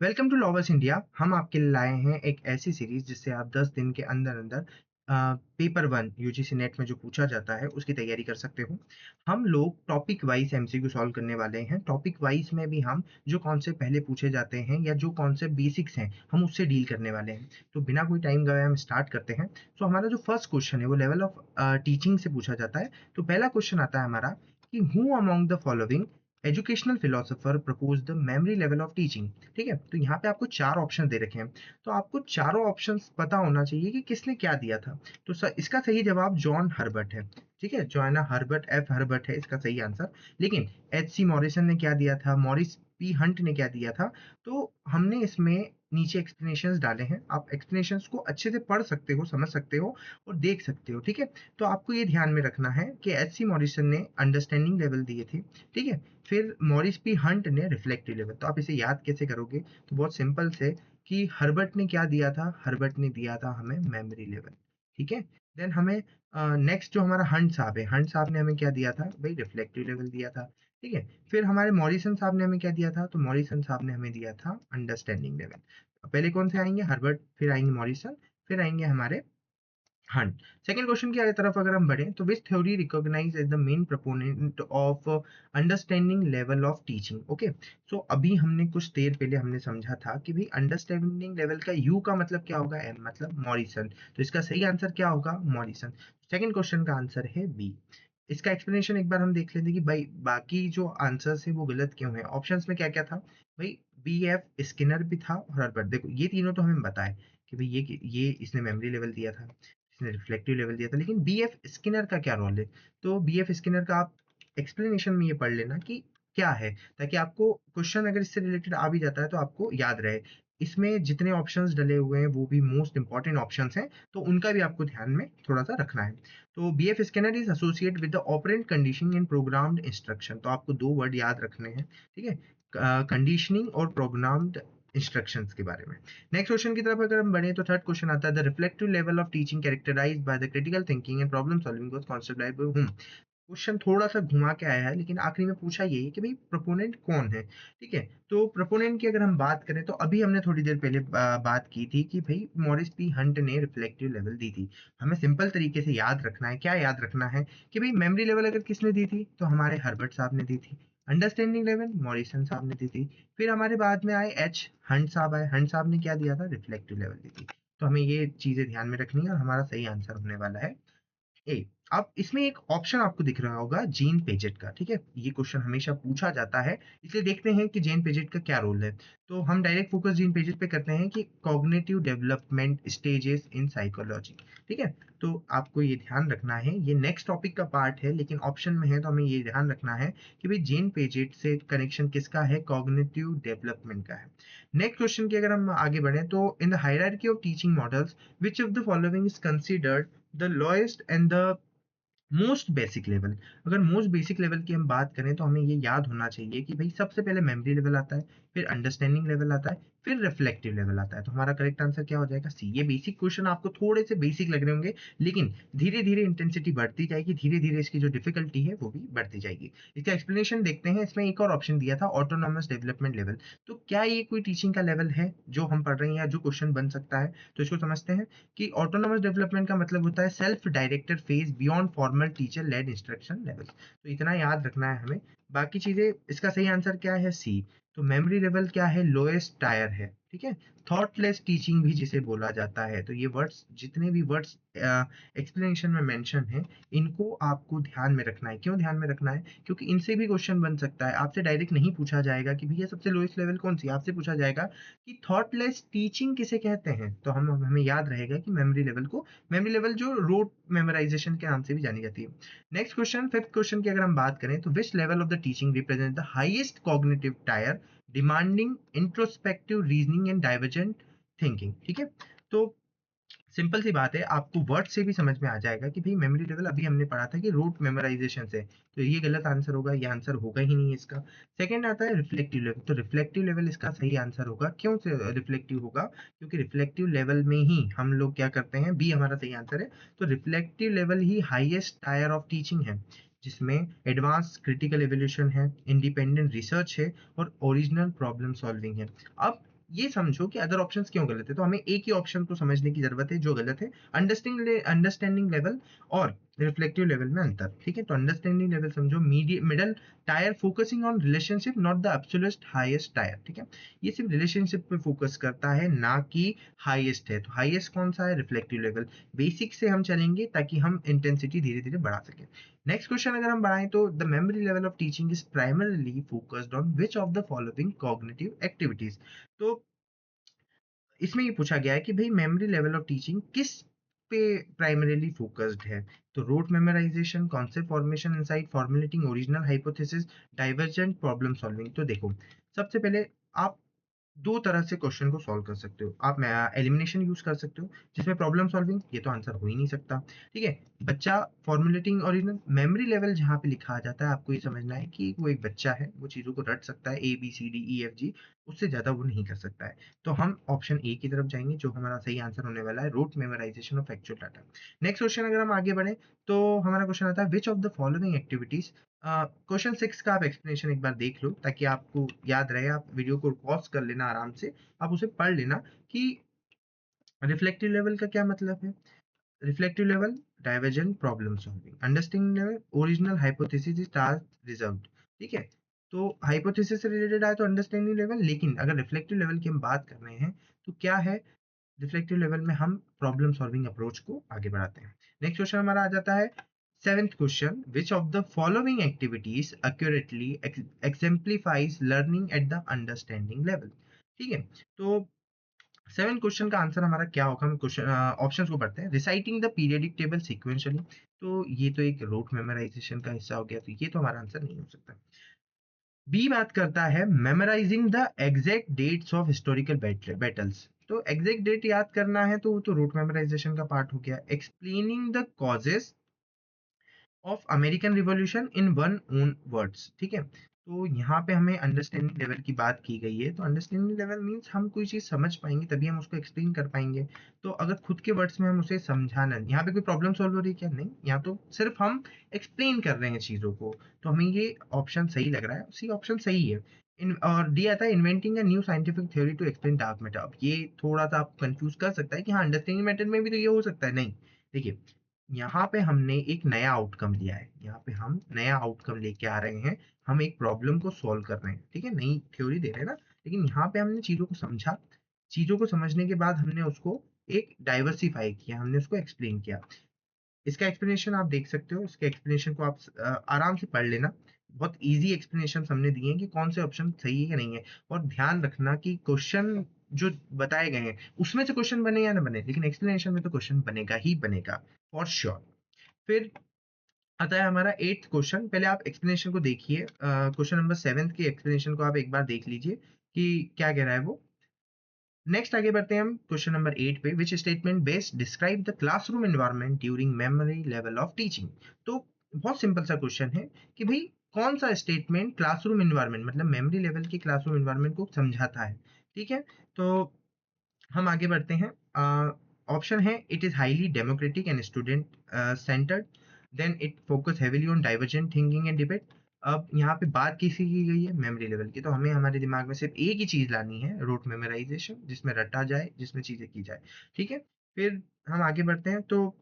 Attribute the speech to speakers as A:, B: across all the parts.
A: Welcome to लॉवर्स India. हम आपके लिए लाए हैं एक ऐसी सीरीज जिससे आप 10 दिन के अंदर अंदर पेपर वन यूजीसी नेट में जो पूछा जाता है उसकी तैयारी कर सकते हो। हम लोग टॉपिक वाइज एमसीक्यू सॉल्व करने वाले हैं। टॉपिक वाइज में भी हम जो कॉन्सेप्ट पहले पूछे जाते हैं या जो कॉन्सेप्ट बेसिक्स हैं हम उससे डील करने वाले हैं। तो बिना कोई टाइम गवाए हम स्टार्ट करते हैं। तो हमारा जो फर्स्ट क्वेश्चन है वो लेवल ऑफ टीचिंग से पूछा जाता है। तो पहला क्वेश्चन आता है हमारा कि who among the following educational philosopher propose the memory level of teaching. ठीक है, तो यहाँ पे आपको चार ऑप्शन दे रखे हैं। तो आपको चारों ऑप्शंस पता होना चाहिए कि किसने क्या दिया था। तो इसका सही जवाब जॉन हर्बर्ट है। ठीक है, जॉन हर्बर्ट एफ हर्बर्ट है इसका सही आंसर। लेकिन एच सी मॉरिसन ने क्या दिया था, मॉरिस पी हंट ने क्या दिया था। तो हमने इसमें नीचे एक्सप्लेनेशंस डाले हैं। आप एक्सप्लेनेशंस को अच्छे से पढ़ सकते हो, समझ सकते हो और देख सकते हो। ठीक है, तो आपको ये ध्यान में रखना है कि एच सी मॉरिसन ने अंडरस्टैंडिंग लेवल दिए थे। ठीक है, फिर मॉरिस पी हंट ने रिफ्लेक्टिव लेवल। तो आप इसे याद कैसे करोगे, तो बहुत सिंपल से कि हर्बर्ट ने क्या दिया था, हर्बर्ट ने दिया था हमें मेमोरी लेवल। ठीक है, देन हमें नेक्स्ट जो हमारा हंट साहब है, हंट साहब ने हमें क्या दिया था भाई, रिफ्लेक्टिव लेवल दिया था। ठीक है, फिर हमारे मॉरिसन साहब ने हमें क्या दिया था, तो मॉरिसन साहब ने हमें दिया था अंडरस्टैंडिंग लेवल। पहले कौन से आएंगे, हर्बर्ट, फिर आएंगे मॉरिसन, फिर आएंगे हमारे हाँ। सेकंड क्वेश्चन की तरफ अगर हम बढ़ें तो which theory recognize as the main proponent of understanding level of teaching. Okay, so अभी हमने कुछ देर पहले हमने समझा था कि भाई अंडरस्टैंडिंग लेवल का यू का मतलब क्या होगा, एम मतलब मॉरिसन। तो इसका सही आंसर क्या होगा, मॉरिसन। सेकंड क्वेश्चन का आंसर है बी। इसका एक्सप्लेनेशन एक बार हम देख लेते हैं कि भाई बाकी जो आंसर्स है वो गलत क्यों है। ऑप्शंस में क्या क्या था भाई, बी एफ स्किनर भी था और हर्बर्ट। देखो ये तीनों तो हमें बताए कि भाई ये इसने मेमोरी लेवल दिया था, इसने रिफ्लेक्टिव लेवल दिया था। लेकिन बी एफ स्किनर का क्या रोल है, तो बी एफ स्किनर का आप एक्सप्लेनेशन में ये पढ़ लेना कि क्या है, ताकि आपको क्वेश्चन अगर इससे रिलेटेड आ भी जाता है तो आपको याद रहे। इसमें जितने ऑप्शंस डले हुए हैं वो भी मोस्ट इंपॉर्टेंट ऑप्शंस हैं, तो उनका भी आपको ध्यान में थोड़ा सा रखना है। तो B F Skinner is associate with the operant conditioning and programmed instruction. तो आपको दो वर्ड याद रखने हैं। ठीक है, कंडीशनिंग और प्रोग्राम्ड इंस्ट्रक्शंस के बारे में। नेक्स्ट क्वेश्चन की तरफ अगर हम बढ़े तो थर्ड क्वेश्चन आता है the reflective level of teaching characterized by the critical thinking and problem solving was concept by whom। Question थोड़ा सा घुमा के आया है लेकिन आखिरी में पूछा ये है कि भाई प्रोपोनेंट कौन है। ठीक है, तो प्रोपोनेंट की अगर हम बात करें तो अभी हमने थोड़ी देर पहले बात की थी कि भाई मॉरिस पी हंट ने रिफ्लेक्टिव लेवल दी थी। हमें सिंपल तरीके से याद रखना है, क्या याद रखना है कि भाई मेमोरी लेवल अगर किसने दी थी तो हमारे हर्बर्ट साहब ने दी थी। अंडरस्टैंडिंग लेवल मॉरिसन साहब ने दी थी। फिर हमारे बाद में आए एच हंट साहब आए, हंट साहब ने क्या दिया था, रिफ्लेक्टिव लेवल दी थी। तो हमें ये चीजें ध्यान में रखनी है और हमारा सही आंसर होने वाला है ए। अब इसमें एक ऑप्शन आपको दिख रहा होगा जीन पेजेट का। ठीक है, ये क्वेश्चन हमेशा पूछा जाता है, इसलिए देखते हैं कि जीन पेजेट का क्या रोल है। तो हम डायरेक्ट फोकस जीन पेजेट पे करते हैं कि cognitive development stages in psychology. ठीक है, तो आपको ये ध्यान रखना है, ये नेक्स्ट टॉपिक का पार्ट है लेकिन ऑप्शन में है, तो हमें ये ध्यान रखना है कि भाई जीन पेजेट से कनेक्शन किसका है, कॉग्निटिव डेवलपमेंट का है। नेक्स्ट क्वेश्चन की अगर हम आगे बढ़े तो in the hierarchy of teaching models which of the following is considered the lowest and the most basic level. अगर मोस्ट बेसिक लेवल की हम बात करें तो हमें ये याद होना चाहिए कि भाई सबसे पहले मेमोरी लेवल आता है, फिर अंडरस्टैंडिंग लेवल आता है, फिर रिफ्लेक्टिव लेवल आता है। तो हमारा करेक्ट आंसर क्या हो जाएगा, सी। ये बेसिक क्वेश्चन आपको थोड़े से बेसिक लग रहे होंगे लेकिन धीरे धीरे इंटेंसिटी बढ़ती जाएगी, धीरे धीरे इसकी जो डिफिकल्टी है वो भी बढ़ती जाएगी। इसका एक्सप्लेनेशन देखते हैं। इसमें एक और ऑप्शन दिया था ऑटोनॉमस डेवलपमेंट लेवल। तो क्या ये कोई टीचिंग का लेवल है जो हम पढ़ रहे हैं या जो क्वेश्चन बन सकता है, तो इसको समझते हैं कि ऑटोनोमस डेवलपमेंट का मतलब होता है self directed phase beyond formal teacher led instruction level. तो इतना याद रखना है हमें। बाकी चीजें, इसका सही आंसर क्या है, सी। तो मेमोरी लेवल क्या है, लोएस्ट टायर है। ठीक है, थॉटलेस टीचिंग भी जिसे बोला जाता है। तो ये वर्ड्स, जितने भी वर्ड्स एक्सप्लेनेशन में मेंशन है, इनको आपको ध्यान में रखना है। क्यों ध्यान में रखना है, क्योंकि इनसे भी क्वेश्चन बन सकता है। आपसे डायरेक्ट नहीं पूछा जाएगा कि भैया सबसे लोएस्ट लेवल कौन सी, आपसे पूछा जाएगा कि थॉटलेस टीचिंग किसे कहते हैं। तो हम हमें याद रहेगा कि मेमोरी लेवल को, मेमोरी लेवल जो रोट मेमोराइजेशन के नाम से भी जानी जाती है। नेक्स्ट क्वेश्चन, फिफ्थ क्वेश्चन की अगर हम बात करें तो which level of the teaching represent the highest cognitive tyre demanding introspective reasoning and divergent thinking. ठीक है, तो सिंपल सी बात है, आपको वर्ड से भी समझ में आ जाएगा कि भाई मेमोरी लेवल अभी हमने पढ़ा था कि रूट मेमोराइजेशन से। तो ये गलत आंसर होगा, ये आंसर होगा ही नहीं इसका। सेकंड आता है रिफ्लेक्टिव लेवल। तो रिफ्लेक्टिव लेवल इसका सही आंसर होगा। क्यों से रिफ्लेक्टिव होगा, क्योंकि रिफ्लेक्टिव लेवल में ही हम लोग क्या करते हैं, बी हमारा सही आंसर है। तो reflective level he highest tyre of teaching है, जिसमें एडवांस क्रिटिकल एवोल्यूशन है, इंडिपेंडेंट रिसर्च है और ओरिजिनल प्रॉब्लम सॉल्विंग है। अब ये समझो कि अदर ऑप्शंस क्यों गलत है। तो हमें एक ही ऑप्शन को समझने की ज़रूरत है जो गलत है। अंडरस्टैंडिंग लेवल और रिफ्लेक्टिव लेवल में अंतर, ठीक है? तो अंडरस्टैंडिंग लेवल समझो middle tyre focusing on relationship not the absolute highest tyre, ठीक है? ये सिर्फ रिलेशनशिप पे फोकस करता है, ना कि हाईएस्ट है। तो हाईएस्ट कौन सा है? Reflective level. बेसिक से हम चलेंगे ताकि हम इंटेंसिटी धीरे-धीरे बढ़ा सकें। नेक्स्ट क्वेश्चन अगर हम बढ़ाएँ तो the memory level of teaching is primarily focused on which of the following cognitive activities? तो इसमें ये पूछा गया है कि भाई मेमोरी लेवल ऑफ टीचिंग किस पे प्राइमरीली फोकस्ड है। तो rote memorization, concept formation, insight formulating, original hypothesis, divergent problem solving. तो देखो, सबसे पहले आप दो तरह से क्वेश्चन को सॉल्व कर सकते हो। आप एलिमिनेशन यूज कर सकते हो, जिसमें प्रॉब्लम सॉल्विंग, ये तो आंसर हो ही नहीं सकता, ठीक है? बच्चा फॉर्मुलेटिंग, ओरिजिनल मेमोरी लेवल जहाँ पे लिखा आ जाता है, आपको ये समझना है कि वो एक बच्चा है, वो चीज़ों को रट सकता है, ABCDEFG, उससे ज़्यादा वो नहीं कर सकता है। तो हम ऑप्शन ए की तरफ जाएंगे, जो हमारा सही आंसर होने वाला है, rote memorization of actual data. Next question अगर हम आगे बढ़े, तो हमारा क्वेश्चन आता है which of the following activities. Question 6 का आप एक्सप्लेनेशन एक बार देख लो ताकि आपको याद रहे। आप वीडियो को पॉज कर लेना आराम से, आप उसे पढ़ लेना कि रिफ्लेक्टिव लेवल का क्या मतलब है। Reflective level, divergent problem solving. Understanding level, original hypothesis is task result, ठीक है? तो हाइपोथेसिस से रिलेटेड आया तो अंडरस्टैंडिंग लेवल, लेकिन अगर रिफ्लेक्टिव लेवल की हम बात कर रहे हैं तो क्या है, रिफ्लेक्टिव लेवल में हम प्रॉब्लम सॉल्विंग अप्रोच को आगे बढ़ाते हैं। नेक्स्ट क्वेश्चन हमारा आ जाता है seventh question, which of the following activities accurately exemplifies learning at the understanding level, ठीक है? तो सेवन क्वेश्चन का आंसर हमारा क्या होगा? हम क्वेश्चन ऑप्शंस को पढ़ते हैं। Reciting the periodic table sequentially, तो ये तो एक रोट मेमोराइजेशन का हिस्सा हो गया, तो ये तो हमारा आंसर नहीं हो सकता। बी बात करता है memorizing the exact dates of historical battles, तो एग्जैक्ट डेट याद करना है तो वो तो रूट मेमोराइजेशन का पार्ट हो गया। Explaining the causes of American revolution in one own words, ठीक है? तो यहाँ पे हमें अंडरस्टैंडिंग लेवल की बात की गई है, तो अंडरस्टैंडिंग लेवल मीन्स हम कोई चीज़ समझ पाएंगे तभी हम उसको एक्सप्लेन कर पाएंगे। तो अगर खुद के वर्ड्स में हम उसे समझाना, यहाँ पे कोई प्रॉब्लम सॉल्व हो रही है क्या? नहीं, यहाँ तो सिर्फ हम एक्सप्लेन कर रहे हैं चीज़ों को। तो हमें ये ऑप्शन सही लग रहा है, सी ऑप्शन सही है। और डी आता है inventing a new scientific theory to explain dark matter. अब ये थोड़ा सा आप कंफ्यूज कर सकता है कि हाँ, अंडरस्टैंडिंग मैटर में भी तो ये हो सकता है। नहीं, देखिए, यहाँ पे हमने एक नया आउटकम लिया है, यहाँ पे हम नया आउटकम लेके आ रहे हैं। हम एक प्रॉब्लम को सॉल्व कर रहे हैं, ठीक है? नई थ्योरी दे रहे हैं ना, लेकिन यहाँ पे हमने चीज़ों को समझा। चीज़ों को समझने के बाद हमने उसको एक डाइवर्सिफाई किया, हमने उसको एक्सप्लेन किया। इसका एक्सप्लेनेशन आप देख सकते हो, इसके एक्सप्लेनेशन को आप आराम से पढ़ लेना। बहुत ईज़ी एक्सप्लेनेशंस हमने दिए हैं कि कौन से ऑप्शन सही है या नहीं है। और ध्यान रखना कि क्वेश्चन जो बताए गए हैं, उसमें से क्वेश्चन बने या ना बने, लेकिन एक्सप्लेनेशन में तो क्वेश्चन बनेगा ही बनेगा, फॉर श्योर। फिर आता है हमारा 8th क्वेश्चन। पहले आप एक्सप्लेनेशन को देखिए, क्वेश्चन नंबर 7 के एक्सप्लेनेशन को आप एक बार देख लीजिए कि क्या कह रहा है वो। नेक्स्ट आगे बढ़ते हैं हम क्वेश्चन नंबर 8 पे, which statement best describe the classroom environment during memory level of teaching. तो बहुत सिंपल सा क्वेश्चन है कि भाई कौन सा स्टेटमेंट क्लासरूम एनवायरनमेंट मतलब मेमोरी लेवल के क्लासरूम एनवायरनमेंट को समझाता है, ठीक है? तो हम आगे बढ़ते हैं। ऑप्शन है it is highly democratic and student centred, then it focus heavily on divergent thinking and debate. अब यहाँ पे बात किसी की गई है मेमोरी लेवल की, तो हमें हमारे दिमाग में सिर्फ एक ही चीज लानी है, रूट मेमोराइजेशन, जिसमें रटा जाए, जिसमें चीजें की जाए, ठीक है? फिर हम आगे बढ़ते हैं, तो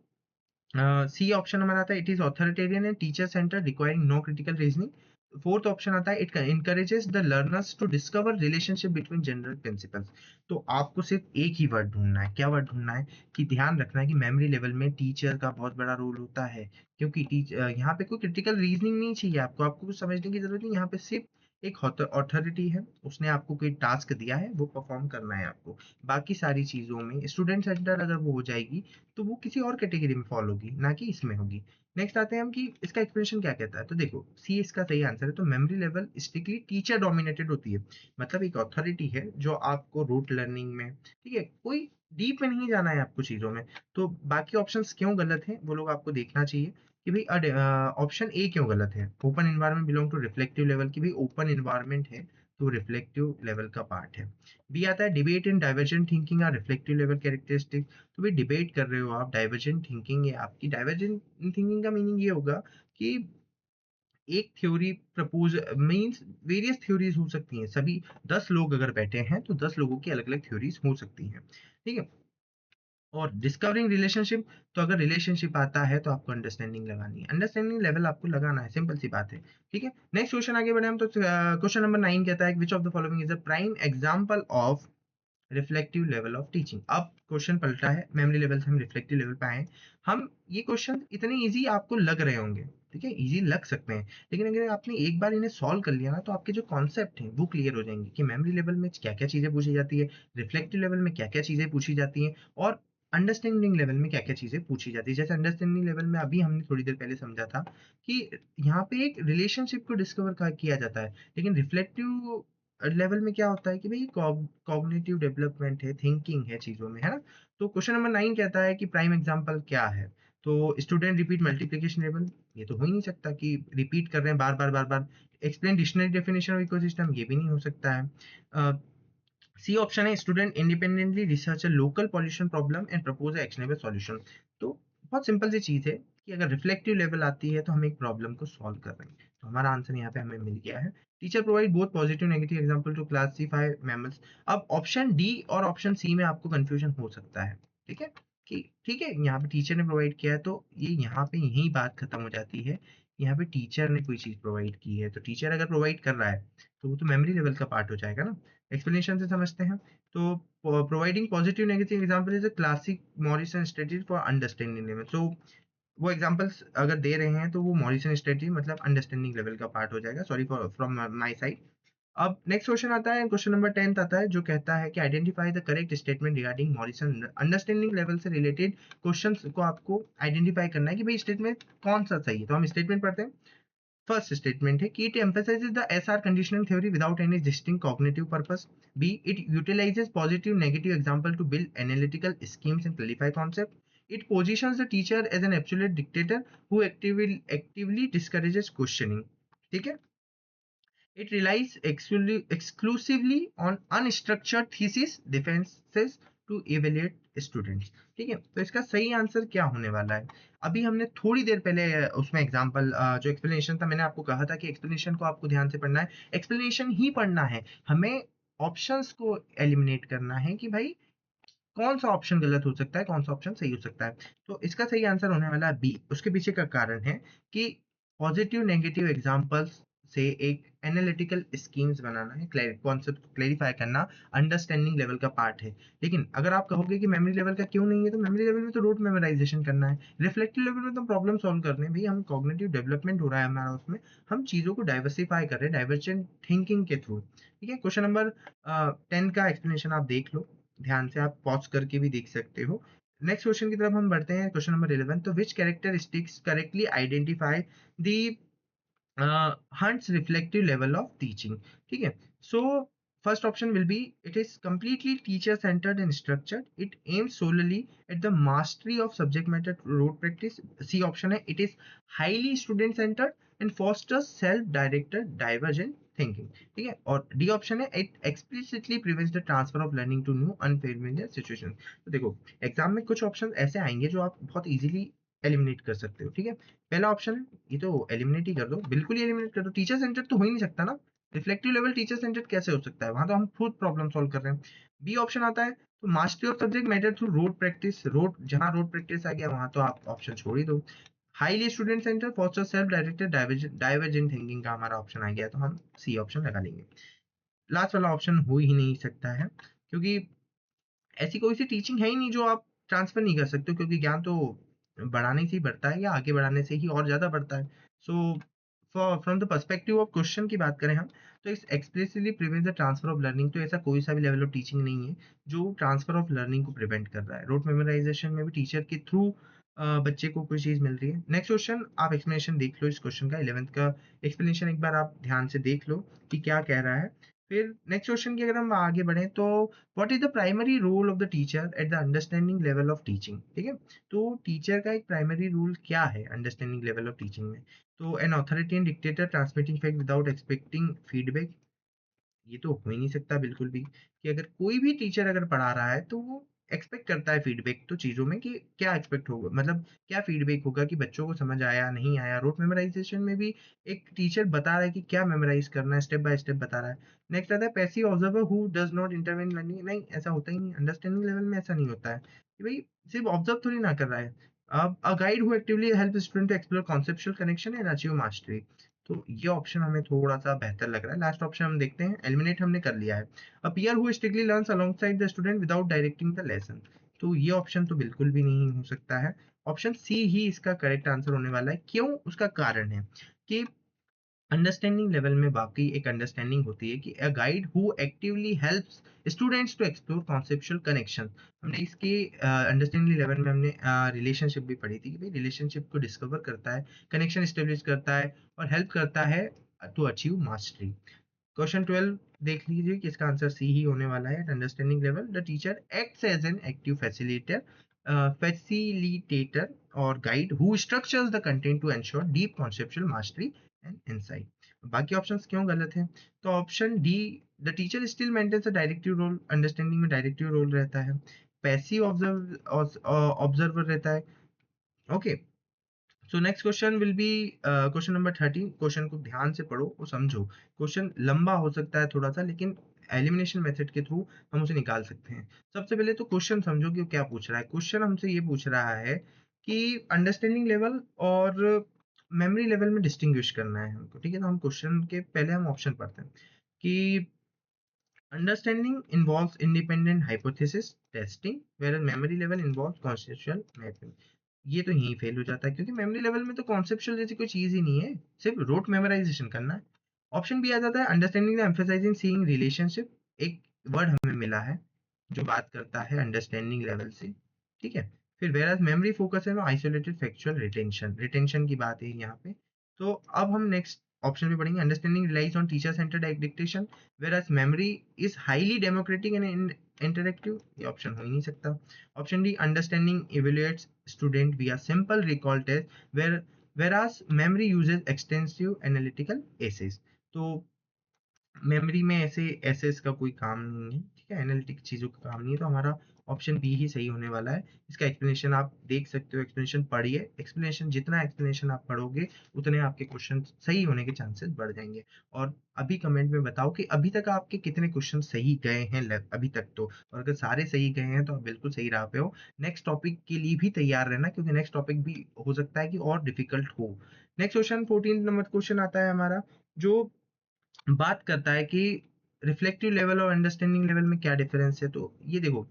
A: सी ऑप्शन हमारा आता है it is authoritarian and teacher centre requiring no critical reasoning. Fourth option आता है it encourages the learners to discover relationship between general principles. तो आपको सिर्फ एक ही वर्ड ढूंढना है। क्या वर्ड ढूंढना है? कि ध्यान रखना है कि मेमोरी लेवल में टीचर का बहुत बड़ा रोल होता है, क्योंकि यहाँ पे कोई क्रिटिकल रीजनिंग नहीं चाहिए आपको, आपको कुछ समझने की जरूरत नहीं। यहाँ पे सिर्फ एक अथॉरिटी है, उसने आपको कोई टास्क दिया है, वो परफॉर्म करना है आपको। बाकी सारी चीजों में स्टूडेंट सेंटर अगर वो हो जाएगी तो वो किसी और कैटेगरी में फॉल होगी, ना कि इसमें होगी। नेक्स्ट आते हैं हम कि इसका एक्सप्लेनेशन क्या कहता है। तो देखो, सी इसका सही आंसर है। तो memory level strictly teacher dominated होती है, मतलब एक अथॉरिटी है जो आपको रूट लर्निंग में, ठीक है, कोई डीप में नहीं जाना है आपको चीजों में। तो बाकी ऑप्शंस क्यों गलत है वो लोग आपको देखना चाहिए कि भाई ऑप्शन ए क्यों गलत है। Open environment belong to reflective level, की भाई ओपन इन्वायरमेंट है तो रिफ्लेक्टिव लेवल का पार्ट है। बी आता है debate in divergent thinking are reflective level characteristic. तो भाई डिबेट कर रहे हो आप, डाइवर्जेंट थिंकिंग है आपकी। डाइवर्जेंट थिंकिंग का मीनिंग ये होगा कि एक theory propose means various theories हो सकती हैं। सभी 10 लोग अगर बैठे हैं तो 10 लोगों की अलग अलग थ्योरीज हो सकती हैं। ठीक है। और डिस्कवरिंग रिलेशनशिप, तो अगर रिलेशनशिप आता है तो आपको अंडरस्टैंडिंग लगानी है, अंडरस्टैंडिंग लेवल आपको लगाना है, सिंपल सी बात है। ठीक है। नेक्स्ट क्वेश्चन आगे बढ़े हम तो क्वेश्चन नंबर 9 कहता है which of the following is a prime example of reflective level of teaching. अब क्वेश्चन पलटा है, मेमोरी लेवल से हम रिफ्लेक्टिव लेवल पे आए। हम ये क्वेश्चन इतने इजी आपको लग रहे होंगे, ठीक है, इजी लग सकते हैं, लेकिन अगर आपने एक बार इन्हें सॉल्व कर लिया ना तो आपके जो कॉन्सेप्ट हैं वो क्लियर हो जाएंगे कि मेमोरी लेवल में क्या क्या चीजें पूछी जाती है, रिफ्लेक्टिव लेवल में क्या क्या चीजें पूछी जाती हैं, और अंडरस्टैंडिंग लेवल में क्या क्या चीजें पूछी जाती है। जैसे अंडरस्टैंडिंग लेवल में अभी हमने थोड़ी देर पहले समझा था कि यहाँ पे एक रिलेशनशिप को डिस्कवर किया जाता है, लेकिन रिफ्लेक्टिव लेवल में क्या होता है कि भाई कॉग्निटिव डेवलपमेंट है, थिंकिंग है चीजों में, है ना। तो क्वेश्चन नंबर 9 कहता है कि प्राइम एग्जांपल क्या है। तो स्टूडेंट रिपीट मल्टीप्लिकेशन टेबल, ये तो हो ही नहीं सकता कि रिपीट कर रहे हैं बार बार बार बार। Explain dictionary definition of ecosystem, ये भी नहीं हो सकता है। सी ऑप्शन है student independently research a local pollution problem and propose actionable solution. तो बहुत सिंपल सी चीज है कि अगर रिफ्लेक्टिव लेवल आती है तो हम एक प्रॉब्लम को सॉल्व कर रहे हैं, तो हमारा आंसर यहाँ पे हमें मिल गया है। Teacher provide both positive negative example to classify mammals. अब ऑप्शन डी और ऑप्शन सी में आपको कंफ्यूजन हो सकता है, ठीक है, कि ठीक है यहाँ पे टीचर ने प्रोवाइड किया है तो ये यहाँ पे यही बात खत्म हो जाती है। यहाँ पे टीचर ने कोई चीज प्रोवाइड की है, तो टीचर अगर प्रोवाइड कर रहा है तो वो तो मेमोरी लेवल का पार्ट हो जाएगा ना। एक्सप्लेनेशन से समझते हैं। तो providing positive negative example is a classic Morrison strategy for understanding level. So वो एग्जांपल्स अगर दे रहे हैं तो वो मॉरिसन स्ट्रेटजी मतलब अंडरस्टैंडिंग लेवल का पार्ट हो जाएगा। Sorry for from my side. अब नेक्स्ट क्वेश्चन आता है, क्वेश्चन नंबर 10 आता है जो कहता है कि identify the correct statement regarding Morrison understanding level से रिलेटेड क्वेश्चंस को आपको आइडेंटिफाई करना है कि भाई स्टेटमेंट कौन सा सही है। तो हम स्टेटमेंट पढ़ते हैं। फर्स्ट स्टेटमेंट है कि it emphasizes the SR conditioning theory without any distinct cognitive purpose. B. It utilizes positive negative example to build analytical schemes and clarify concept. It positions the teacher as an absolute dictator who actively discourages questioning. ठीक है। It relies exclusively on unstructured thesis defenses to evaluate students. ठीक है, तो इसका सही answer क्या होने वाला है। अभी हमने थोड़ी देर पहले उसमें एग्जांपल जो एक्सप्लेनेशन था, मैंने आपको कहा था कि एक्सप्लेनेशन को आपको ध्यान से पढ़ना है, एक्सप्लेनेशन ही पढ़ना है, हमें ऑप्शंस को एलिमिनेट करना है कि भाई कौन सा ऑप्शन गलत हो सकता है, कौन सा ऑप्शन सही हो सकता है। तो इसका सही आंसर होने वाला है बी। उसके पीछे का कारण है कि पॉजिटिव नेगेटिव एग्जांपल्स से एक एनालिटिकल स्कीम्स बनाना है, कॉन्सेप्ट क्लेरिफाई करना अंडरस्टैंडिंग लेवल का पार्ट है। लेकिन अगर आप कहोगे कि मेमोरी लेवल का क्यों नहीं है, तो मेमोरी लेवल में तो रोट मेमोराइजेशन करना है, रिफ्लेक्टिव लेवल में तो प्रॉब्लम सॉल्व करने हैं भाई, हम कॉग्निटिव डेवलपमेंट हो रहा है हमारा, उसमें हम चीजों को डाइवर्सिफाई कर रहे हैं डाइवर्जेंट थिंकिंग के थ्रू। ठीक है। क्वेश्चन नंबर 10 का एक्सप्लेनेशन आप देख लो, ध्यान से आप पॉज करके भी देख सकते हो। नेक्स्ट क्वेश्चन की तरफ हम बढ़ते हैं, क्वेश्चन नंबर 11। तो which characteristics correctly identify the Hunt's reflective level of teaching. ठीक है। So first option will be it is completely teacher centered and structured. It aims solely at the mastery of subject matter rote practice. C option है it is highly student centered and fosters self directed divergent thinking. ठीक है। और D option है it explicitly prevents the transfer of learning to new unfamiliar situation. तो देखो exam में कुछ option ऐसे आएंगे जो आप बहुत इजीली एलिमिनेट कर सकते हो। ठीक है। पहला ऑप्शन है ये तो एलिमिनेट ही कर दो, बिल्कुल ही एलिमिनेट कर दो, टीचर सेंटर्ड तो हो ही नहीं सकता ना। रिफ्लेक्टिव लेवल टीचर सेंटर्ड कैसे हो सकता है, वहां तो हम खुद प्रॉब्लम सॉल्व कर रहे हैं। बी ऑप्शन आता है तो mastery of subject matter through road practice, road जहां रोड प्रैक्टिस आ गया वहां तो आप ऑप्शन छोड़ ही दो। Highly student centre foster self directed divergent thinking का हमारा ऑप्शन आ गया, तो हम सी ऑप्शन लगा लेंगे। लास्ट वाला ऑप्शन हो ही नहीं सकता है, क्योंकि ऐसी कोई सी टीचिंग है ही नहीं जो आप ट्रांसफर नहीं कर सकते हो, क्योंकि ज्ञान तो बढ़ाने से ही बढ़ता है या आगे बढ़ाने से ही और ज्यादा बढ़ता है। So from the perspective of question की बात करें हम, तो इस explicitly prevent the transfer of learning, तो ऐसा कोई सा भी लेवल ऑफ टीचिंग नहीं है जो ट्रांसफर ऑफ लर्निंग को प्रिवेंट कर रहा है। रोट मेमोराइजेशन में भी टीचर के थ्रू बच्चे को कोई चीज मिल रही है। नेक्स्ट क्वेश्चन आप एक्सप्लेनेशन देख लो, इस क्वेश्चन का 11th का एक्सप्लेनेशन एक बार आप ध्यान से देख लो कि क्या कह रहा है। फिर नेक्स्ट क्वेश्चन की अगर हम आगे बढ़े तो what is the primary role of the teacher at the understanding level of teaching. ठीक है। तो टीचर का एक प्राइमरी रोल क्या है अंडरस्टैंडिंग लेवल ऑफ टीचिंग में। तो an authority and dictator transmitting fact without expecting feedback, ये तो हो ही नहीं सकता बिल्कुल भी, कि अगर कोई भी टीचर अगर पढ़ा रहा है तो वो एक्सपेक्ट करता है फीडबैक तो चीज़ों में कि क्या एक्सपेक्ट होगा, मतलब क्या फीडबैक होगा कि बच्चों को समझ आया, नहीं आया। रोट मेमोराइज़ेशन में भी एक टीचर बता रहा है कि क्या मेमोराइज़ करना है, स्टेप बाय स्टेप बता रहा है। नेक्स्ट आता है passive observer who does not intervene learning. नहीं, ऐसा होता ही नहीं। अंडरस्टैंडिंग लेवल में ऐसा नहीं होता है कि भई सिर्फ ऑब्जर्व थोड़ी ना कर रहा है। अब a guide who actively help student to explore conceptual connection and achieve mastery. तो ये ऑप्शन हमें थोड़ा-सा बेहतर लग रहा है। लास्ट ऑप्शन हम देखते हैं, एलिमिनेट हमने कर लिया है। A peer who strictly learns alongside the student without directing the lesson. तो ये ऑप्शन तो बिल्कुल भी नहीं हो सकता है। ऑप्शन सी ही इसका करेक्ट आंसर होने वाला है। क्यों? उसका कारण है कि अंडरस्टैंडिंग लेवल में वाकई एक अंडरस्टैंडिंग होती है कि a guide who actively helps students to explore conceptual connection. हमने इसके अंडरस्टैंडिंग लेवल में हमने रिलेशनशिप भी पढ़ी थी कि भाई रिलेशनशिप को डिस्कवर करता है, कनेक्शन स्टेब्लिश करता है और हेल्प करता है टू अचीव मास्टरी। क्वेश्चन 12 देख लीजिए कि इसका आंसर सी ही होने वाला है। Understanding level, the teacher acts as an active facilitator और guide who structures the content to ensure deep conceptual mastery and insight. बाकी ऑप्शंस क्यों गलत हैं? तो option D, the teacher still maintains a directive role. Understanding में directive role रहता है, passive observer रहता है। Okay, so next question will be question number 13। Question को ध्यान से पढ़ो और समझो। क्वेश्चन लंबा हो सकता है थोड़ा सा, लेकिन एलिमिनेशन मेथड के थ्रू हम उसे निकाल सकते हैं। सबसे पहले तो क्वेश्चन समझो कि वो क्या पूछ रहा है। क्वेश्चन हमसे ये पूछ रहा है कि अंडरस्टैंडिंग लेवल और मेमोरी लेवल में डिस्टिंग्विश करना है हमको। ठीक है, तो हम क्वेश्चन के पहले हम ऑप्शन पढ़ते हैं कि understanding involves independent hypothesis testing, whereas memory level involves conceptual mapping। ये तो यहीं फेल हो जाता है क्योंकि मेमोरी लेवल में तो कॉन्सेप्चुअल जैसी कोई चीज ही नहीं है, सिर्फ रोट मेमोराइजेशन करना है। ऑप्शन बी आ जाता है understanding the emphasising seeing relationship. एक वर्ड हमें मिला है जो बात करता है अंडरस्टैंडिंग लेवल से। ठीक है, फिर वेयर मेमोरी फोकस है आइसोलेटेड फैक्चुअल रिटेंशन, रिटेंशन की बात है यहाँ पे। तो अब हम नेक्स्ट ऑप्शन भी पढ़ेंगे, understanding relies on teacher centred dictation whereas memory is highly democratic and interactive। ये ऑप्शन हो ही नहीं सकता। Option D, understanding evaluates student via simple recall test whereas memory uses extensive analytical essays। तो memory में ऐसे एसेस का कोई काम नहीं है। ठीक है, एनालिटिक चीज़ों का काम नहीं है, तो हमारा ऑप्शन बी ही सही होने वाला है। इसका एक्सप्लेनेशन आप देख सकते हो, एक्सप्लेनेशन पढ़िए। एक्सप्लेनेशन जितना एक्सप्लेनेशन आप पढ़ोगे उतने आपके क्वेश्चन सही होने के चांसेस बढ़ जाएंगे। और अभी कमेंट में बताओ कि अभी तक आपके कितने क्वेश्चन सही गए हैं अभी तक। तो और अगर सारे सही गए हैं तो आप बिल्कुल सही राह पे हो। नेक्स्ट टॉपिक के लिए भी तैयार रहना क्योंकि नेक्स्ट टॉपिक भी हो सकता है कि और डिफिकल्ट हो। नेक्स्ट क्वेश्चन 14 नंबर क्वेश्चन आता है हमारा, जो बात करता है कि रिफ्लेक्टिव लेवल और अंडरस्टैंडिंग लेवल में क्या डिफरेंस है। तो ये देखो,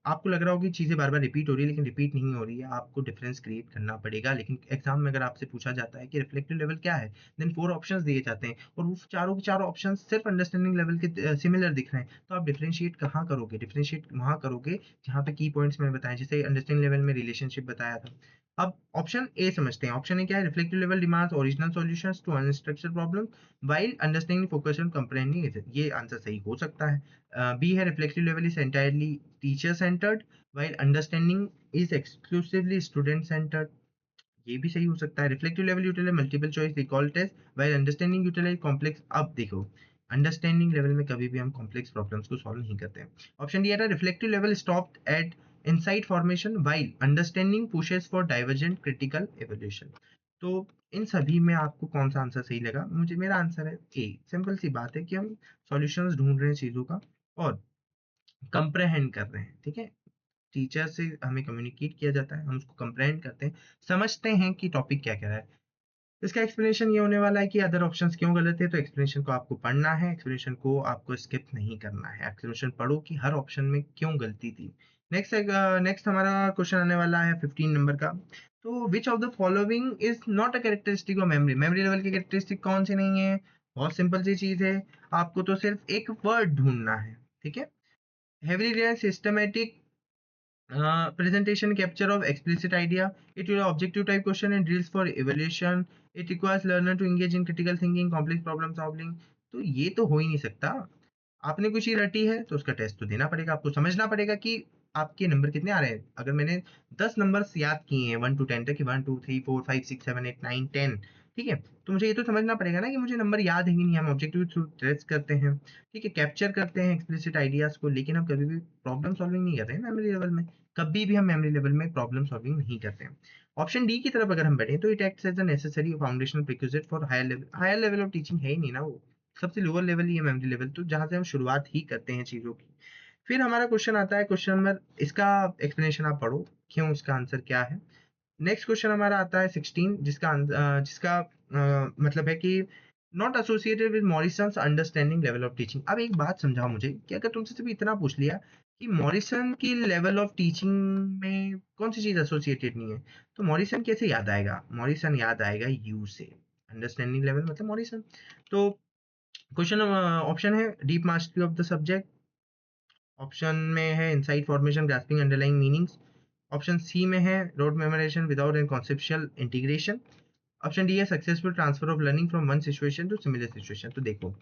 A: आपको लग रहा होगा कि चीज़ें बार-बार रिपीट हो रही है, लेकिन रिपीट नहीं हो रही है। आपको डिफरेंस क्रिएट करना पड़ेगा। लेकिन एग्ज़ाम में अगर आपसे पूछा जाता है कि रिफ्लेक्टिव लेवल क्या है, देन 4 ऑप्शंस दिए जाते हैं और वो चारों के चारों ऑप्शंस सिर्फ अंडरस्टैंडिंग लेवल के सिमिलर दिख रहे हैं। तो आप डिफरेंशिएट कहाँ करोगे? डिफरेंशिएट वहाँ करोगे जहाँ पे की पॉइंट्स मैंने बताए। जैसे अंडरस्टैंडिंग लेवल में रिलेशनशिप बताया था। अब ऑप्शन ए समझते हैं। ऑप्शन ए क्या है? Reflective level demands original solutions to unstructured problem while understanding focus on comprehending it. ये आंसर सही हो सकता है। बी है reflective level is entirely teacher centred while understanding is exclusively student centered। ये भी सही हो सकता है। Reflective level utilise multiple choice recall test while understanding utilise complex. अब देखो, अंडरस्टैंडिंग लेवल में कभी भी हम कॉम्प्लेक्स प्रॉब्लम्स को सॉल्व नहीं करते हैं। ऑप्शन डी है reflective level stopped at insight formation while understanding pushes for divergent critical evolution. तो इन सभी में आपको कौन सा आंसर सही लगा? मुझे मेरा आंसर है ए। सिंपल सी बात है कि हम सॉल्यूशंस ढूंढ रहे हैं चीजों का और कंप्रेहेंड कर रहे हैं। ठीक है, टीचर से हमें कम्युनिकेट किया जाता है, हम उसको कंप्रेहेंड करते हैं, समझते हैं कि टॉपिक क्या कह रहा है। इसका एक्सप्लेनेशन ये होने वाला है कि अदर ऑप्शंस क्यों गलत है। तो एक्सप्लेनेशन को आपको पढ़ना है, एक्सप्लेनेशन को आपको स्किप नहीं करना है। एक्सप्लेनेशन पढ़ो कि हर ऑप्शन में क्यों गलती थी। नेक्स्ट हमारा क्वेश्चन आने वाला है 15 नंबर का। तो विच of the following is not a characteristic of memory. Memory level की कैरेक्टरिस्टिक कौन सी नहीं है? बहुत सिंपल सी चीज है, आपको तो सिर्फ एक वर्ड ढूंढना है। ठीक है, heavily systematic presentation capture of explicit idea. It will objective type question and drills for evaluation. It requires learner to engage in critical thinking, complex problem solving। तो ये तो हो ही नहीं सकता। आपने कुछ ही रटी है तो उसका टेस्ट तो देना पड़ेगा। आपको समझना पड़ेगा कि आपके नंबर कितने आ रहे हैं। अगर मैंने 10 नंबर्स याद किए हैं 1 to 10 तक कि 1 2 3 4 5 6 7 8 9 10, ठीक है? तो मुझे ये तो समझना पड़ेगा ना कि मुझे नंबर याद है कि नहीं। हम ऑब्जेक्टिव थ्रू ट्रेस करते हैं, ठीक है? कैप्चर करते हैं एक्सप्लिसिट आइडियाज़ को, लेकिन हम कभी भी प्रॉब्लम सॉल्विंग नहीं कर रहे हैं मेमोरी लेवल में। कभी भी हम मेमोरी लेवल में प्रॉब्लम सॉल्विंग नहीं करते हैं। ऑप्शन डी की तरफ अगर हम बढ़ें तो it acts as a necessary foundational prerequisite for higher level of teaching है ही नहीं ना वो। सबसे लोअर लेवल ही है मेमोरी लेवल, तो जहाँ से हम शुरुआत ही करते हैं चीज़ों की। फिर हमारा क्वेश्चन आता है, क्वेश्चन नंबर, इसका एक्सप्लेनेशन आप पढ़ो, क्यों, इसका आंसर क्या है? नेक्स्ट क्वेश्चन हमारा आता है 16, जिसका मतलब है कि not associated with Morrison's understanding level of teaching. अब एक बात समझाओ मुझे कि अगर तुमसे सिर्फ इतना पूछ लिया कि मॉरिसन की लेवल ऑफ टीचिंग में कौन सी चीज एसोसिएटेड नहीं है, तो मॉरिसन कैसे याद आएगा? मॉरिसन याद आएगा यू से। अंडरस्टैंडिंग लेवल मतलब मॉरिसन। तो क्वेश्चन ऑप्शन है deep mastery of the subject, option में है insight formation grasping underlying meanings, option C में है rote memorization without an conceptual integration, option D है successful transfer of learning from one situation to similar situation. तो देखो,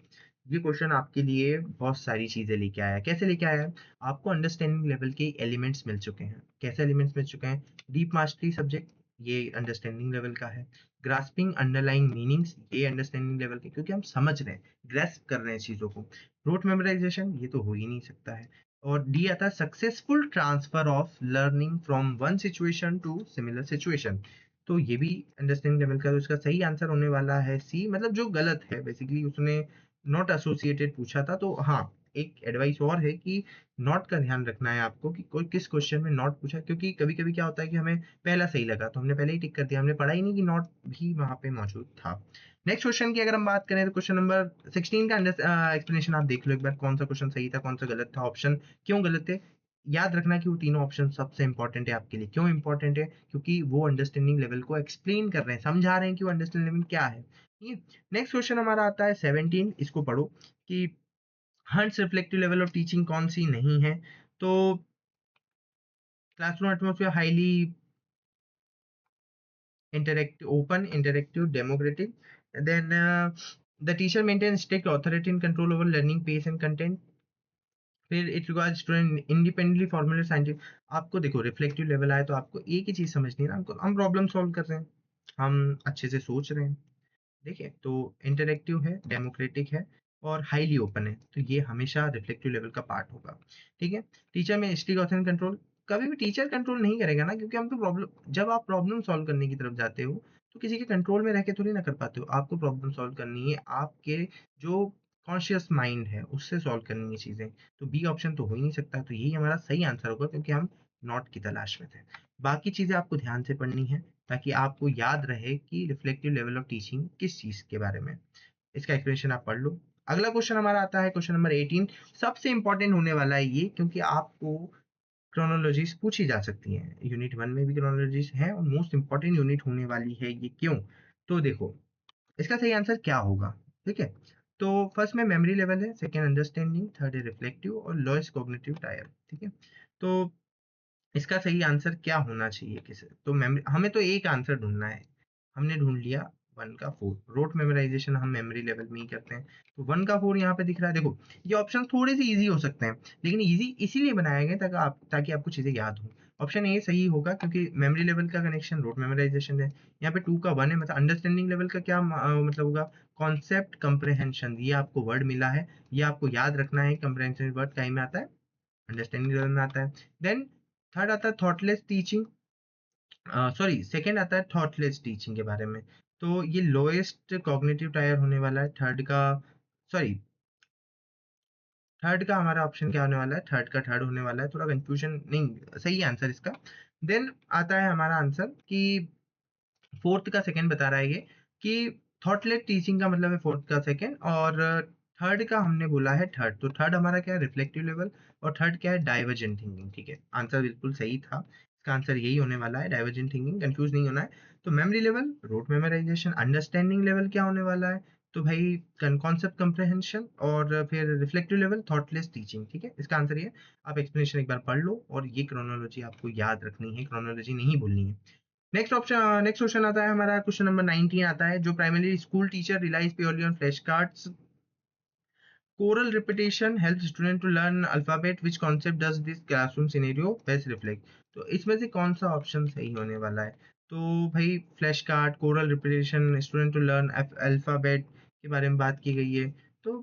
A: ये question आपके लिए बहुत सारी चीजें लेके आया है। कैसे लेके आया है? आपको अंडरस्टैंडिंग लेवल के एलिमेंट्स मिल चुके हैं। कैसे एलिमेंट्स मिल चुके हैं? डीप मास्टरी सब्जेक्ट, ये अंडरस्टैंडिंग लेवल का है। ग्रास्पिंग अंडरलाइंग मीनिंग्स, ये अंडरस्टैंडिंग लेवल के, क्योंकि हम समझ रहे हैं, ग्रेस्प कर रहे हैं चीजों को। रोट मेमोराइजेशन, ये तो हो ही नहीं सकता है। और डी आता है successful transfer of learning from one situation to similar situation. तो ये भी अंडरस्टैंडिंग लेवल का, तो इसका सही आंसर होने वाला है सी। मतलब जो गलत है, बेसिकली उसने नॉट एसोसिएटेड पूछा था। तो हाँ, एक एडवाइस और है कि नॉट का ध्यान रखना है आपको कि कोई किस क्वेश्चन में नॉट पूछा, क्योंकि कभी कभी क्या होता है कि हमें पहला सही लगा तो हमने पहले ही टिक कर दिया, हमने पढ़ा ही नहीं कि नॉट भी वहां पे मौजूद था। नेक्स्ट क्वेश्चन की अगर हम बात करें तो क्वेश्चन नंबर 16 का एक्सप्लेनेशन आप देख लो एक बार, कौन सा क्वेश्चन सही था, कौन सा गलत था, ऑप्शन क्यों गलत थे। याद रखना कि वो तीनों ऑप्शन सबसे इंपॉर्टेंट है आपके लिए। क्यों इंपॉर्टेंट है? क्योंकि वो अंडरस्टैंडिंग लेवल को एक्सप्लेन कर रहे हैं, समझा रहे हैं कि वो अंडरस्टैंडिंग लेवल क्या है। ठीक है। नेक्स्ट क्वेश्चन हमारा आता है 17, इसको पढ़ो कि hunts reflective level of teaching कौन सी नहीं है। तो classroom atmosphere highly interactive, open, interactive, democratic. Then the teacher maintains strict authority and control over learning pace and content. फिर it requires student independently formulate scientific. आपको देखो, reflective level आए तो आपको एक ही चीज समझनी है ना, हमको हम प्रॉब्लम सॉल्व कर रहे हैं, हम अच्छे से सोच रहे हैं। देखिए, तो इंटरेक्टिव है, डेमोक्रेटिक है और हाईली ओपन है, तो ये हमेशा रिफ्लेक्टिव लेवल का पार्ट होगा। ठीक है। टीचर में स्ट्रिक्ट ऑथेंटिक कंट्रोल, कभी भी टीचर कंट्रोल नहीं करेगा ना, क्योंकि हम तो प्रॉब्लम, जब आप प्रॉब्लम सॉल्व करने की तरफ जाते हो तो किसी के कंट्रोल में रह के थोड़ी ना कर पाते हो। आपको प्रॉब्लम सॉल्व करनी है, आपके जो कॉन्शियस माइंड है उससे सॉल्व करनी है चीजें। तो बी ऑप्शन तो हो ही नहीं सकता, तो यही हमारा सही आंसर होगा, क्योंकि हम नॉट की तलाश में थे। बाकी चीजें आपको ध्यान से पढ़नी है ताकि आपको याद रहे कि रिफ्लेक्टिव लेवल ऑफ टीचिंग किस चीज के बारे में। इसका एक्सप्लेनेशन आप पढ़ लो। अगला क्वेश्चन हमारा आता है क्वेश्चन नंबर 18। सबसे इंपॉर्टेंट होने वाला है ये, क्योंकि आपको क्रोनोलॉजीज पूछी जा सकती हैं। यूनिट 1 में भी क्रोनोलॉजीज है और मोस्ट इंपॉर्टेंट यूनिट होने वाली है ये, क्यों? तो देखो, इसका सही आंसर क्या होगा? ठीक है। तो फर्स्ट में मेमोरी लेवल है, सेकंड अंडरस्टैंडिंग, थर्ड है रिफ्लेक्टिव और लोएस्ट कॉग्निटिव टायर। ठीक है। तो इसका सही आंसर क्या होना चाहिए किसे? तो हमें तो एक आंसर ढूंढना है। हमने ढूंढ लिया 1 का 4। रोट मेमोराइजेशन हम मेमोरी लेवल में ही करते हैं, तो 1 का 4 यहाँ पे दिख रहा है। देखो, ये ऑप्शन थोड़े से इजी हो सकते हैं, लेकिन इजी इसीलिए बनाए गए ताकि आपको चीजें याद हो। ऑप्शन ए सही होगा, क्योंकि मेमोरी लेवल का कनेक्शन रोट मेमोराइजेशन है। यहाँ पे 2 का 1 है, मतलब अंडरस्टैंडिंग लेवल का क्या मतलब होगा? कॉन्सेप्ट कंप्रहेंशन, ये आपको वर्ड मिला है, ये आपको याद रखना है। कंप्रहेंशन वर्ड कहीं में आता है? अंडरस्टैंडिंग लेवल में आता है। देन थर्ड आता है थॉटलेस टीचिंग, सॉरी सेकंड आता है थॉटलेस टीचिंग के बारे में। तो ये लोएस्ट कॉग्निटिव टायर होने वाला है थर्ड का। सॉरी, थर्ड का हमारा ऑप्शन क्या होने वाला है? थर्ड का थर्ड होने वाला है, थोड़ा कंफ्यूजन नहीं, सही आंसर इसका। देन आता है हमारा आंसर कि फोर्थ का सेकंड बता रहा है ये, कि थॉटलेस टीचिंग का मतलब है फोर्थ का सेकंड, और थर्ड का हमने बोला है थर्ड। तो थर्ड हमारा क्या है? Reflective level. और थर्ड क्या है? Divergent thinking. ठीक है, आंसर बिल्कुल सही था, इसका आंसर यही होने वाला है, डाइवर्जेंट थिंकिंग, कंफ्यूज नहीं होना है। तो memory level rote memorization, understanding level क्या होने वाला है? तो भाई कॉन्सेप्ट कंप्रहेंशन, और फिर रिफ्लेक्टिव लेवल थॉटलेस टीचिंग। ठीक है, इसका आंसर ये। आप एक्सप्लेनेशन एक बार पढ़ लो, और ये क्रोनोलॉजी आपको याद रखनी है, क्रोनोलॉजी नहीं भूलनी है। नेक्स्ट क्वेश्चन आता है हमारा, क्वेश्चन नंबर 19 आता है, जो primary school teacher relies purely on flash cards, choral repetition help student to learn alphabet, which concept does this classroom scenario best reflect. तो इसमें से कौन सा ऑप्शन सही होने वाला है? तो भाई flash card, choral repetition, student to learn alphabet के बारे में बात की गई है। तो